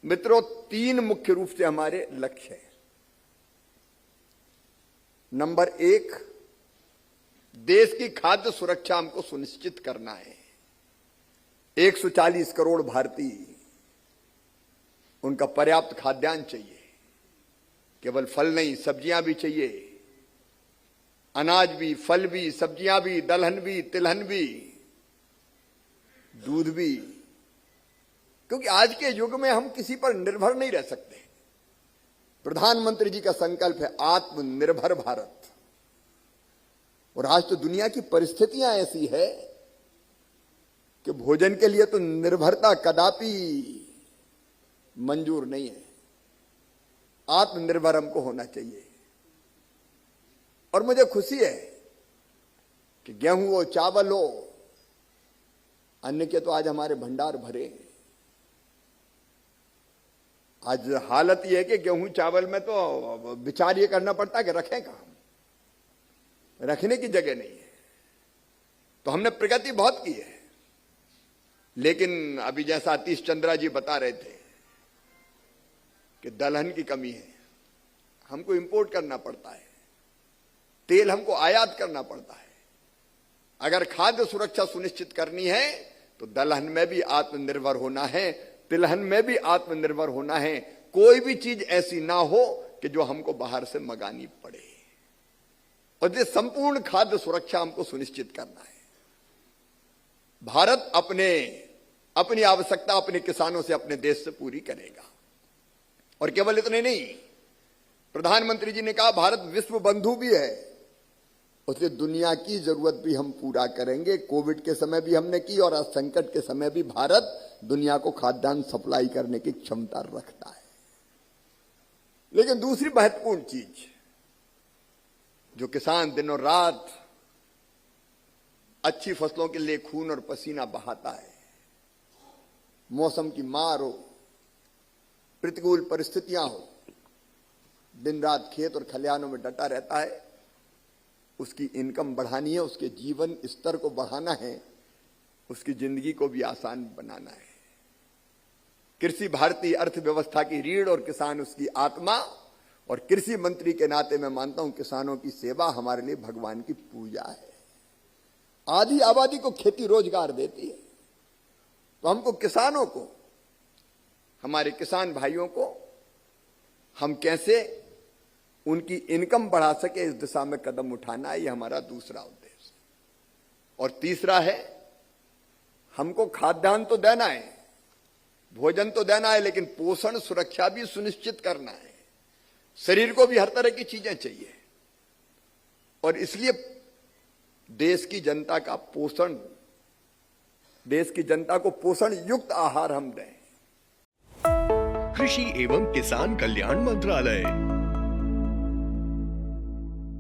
मित्रों, तीन मुख्य रूप से हमारे लक्ष्य हैं। नंबर एक, देश की खाद्य सुरक्षा हमको सुनिश्चित करना है। 140 करोड़ भारतीय, उनका पर्याप्त खाद्यान्न चाहिए। केवल फल नहीं, सब्जियां भी चाहिए, अनाज भी, फल भी, सब्जियां भी, दलहन भी, तिलहन भी, दूध भी। क्योंकि आज के युग में हम किसी पर निर्भर नहीं रह सकते। प्रधानमंत्री जी का संकल्प है आत्मनिर्भर भारत, और आज तो दुनिया की परिस्थितियां ऐसी है कि भोजन के लिए तो निर्भरता कदापि मंजूर नहीं है। आत्मनिर्भर हमको होना चाहिए। और मुझे खुशी है कि गेहूं हो, चावल हो, अन्न के तो आज हमारे भंडार भरे हैं। आज हालत यह है कि गेहूं चावल में तो विचार ये करना पड़ता है कि रखें कहां, रखने की जगह नहीं है। तो हमने प्रगति बहुत की है, लेकिन अभी जैसा आतिश चंद्रा जी बता रहे थे कि दलहन की कमी है, हमको इंपोर्ट करना पड़ता है, तेल हमको आयात करना पड़ता है। अगर खाद्य सुरक्षा सुनिश्चित करनी है तो दलहन में भी आत्मनिर्भर होना है, तिलहन में भी आत्मनिर्भर होना है। कोई भी चीज ऐसी ना हो कि जो हमको बाहर से मंगानी पड़े, और ये संपूर्ण खाद्य सुरक्षा हमको सुनिश्चित करना है। भारत अपनी आवश्यकता अपने किसानों से, अपने देश से पूरी करेगा। और केवल इतने नहीं, प्रधानमंत्री जी ने कहा भारत विश्व बंधु भी है, उससे दुनिया की जरूरत भी हम पूरा करेंगे। कोविड के समय भी हमने की, और आज संकट के समय भी भारत दुनिया को खाद्यान्न सप्लाई करने की क्षमता रखता है। लेकिन दूसरी महत्वपूर्ण चीज, जो किसान दिनों रात अच्छी फसलों के लिए खून और पसीना बहाता है, मौसम की मार हो, प्रतिकूल परिस्थितियां हो, दिन रात खेत और खलिहानों में डटा रहता है, उसकी इनकम बढ़ानी है, उसके जीवन स्तर को बढ़ाना है, उसकी जिंदगी को भी आसान बनाना है। कृषि भारतीय अर्थव्यवस्था की रीढ़ और किसान उसकी आत्मा, और कृषि मंत्री के नाते मैं मानता हूं किसानों की सेवा हमारे लिए भगवान की पूजा है। आधी आबादी को खेती रोजगार देती है, तो हमको किसानों को, हमारे किसान भाइयों को हम कैसे उनकी इनकम बढ़ा सके, इस दिशा में कदम उठाना है। यह हमारा दूसरा उद्देश्य। और तीसरा है, हमको खाद्यान्न तो देना है, भोजन तो देना है, लेकिन पोषण सुरक्षा भी सुनिश्चित करना है। शरीर को भी हर तरह की चीजें चाहिए, और इसलिए देश की जनता को पोषण युक्त आहार हम दें। कृषि एवं किसान कल्याण मंत्रालय।